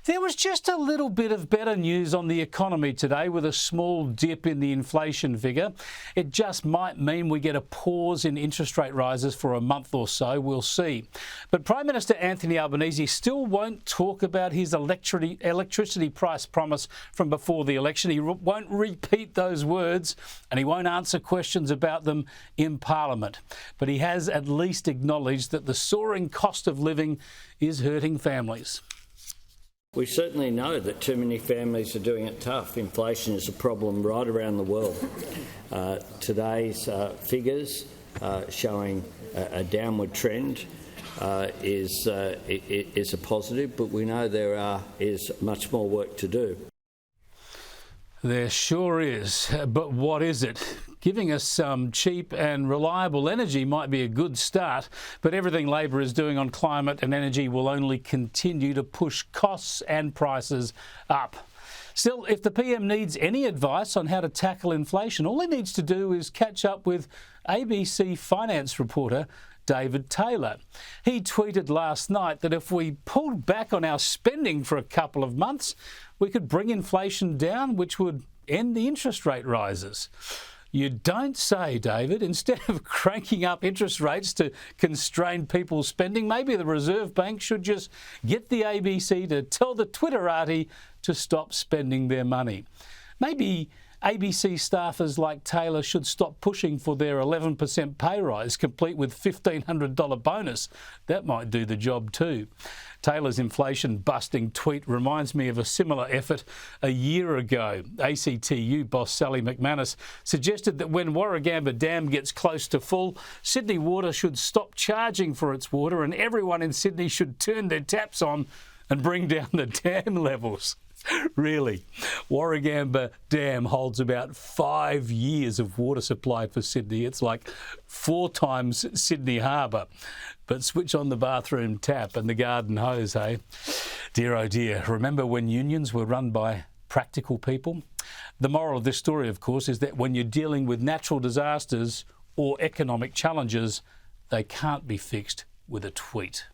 There was just a little bit of better news on the economy today with a small dip in the inflation figure. It just might mean we get a pause in interest rate rises for a month or so. We'll see. But Prime Minister Anthony Albanese still won't talk about his electricity price promise from before the election. He won't repeat those words and he won't answer questions about them in Parliament. But he has at least acknowledged that the soaring cost of living is hurting families. We certainly know that too many families are doing it tough. Inflation is a problem right around the world. Today's figures showing a downward trend is a positive, but we know there is much more work to do. There sure is. But what is it? Giving us some cheap and reliable energy might be a good start, but everything Labor is doing on climate and energy will only continue to push costs and prices up. Still, if the PM needs any advice on how to tackle inflation, all he needs to do is catch up with ABC finance reporter David Taylor. He tweeted last night that if we pulled back on our spending for a couple of months, we could bring inflation down, which would end the interest rate rises. You don't say, David. Instead of cranking up interest rates to constrain people's spending, maybe the Reserve Bank should just get the ABC to tell the Twitterati to stop spending their money. Maybe ABC staffers like Taylor should stop pushing for their 11% pay rise, complete with $1,500 bonus. That might do the job too. Taylor's inflation-busting tweet reminds me of a similar effort a year ago. ACTU boss Sally McManus suggested that when Warragamba Dam gets close to full, Sydney Water should stop charging for its water and everyone in Sydney should turn their taps on and bring down the dam levels. Really, Warragamba Dam holds about 5 years of water supply for Sydney. It's like 4 times Sydney Harbour. But switch on the bathroom tap and the garden hose, hey? Dear, oh dear, remember when unions were run by practical people? The moral of this story, of course, is that when you're dealing with natural disasters or economic challenges, they can't be fixed with a tweet.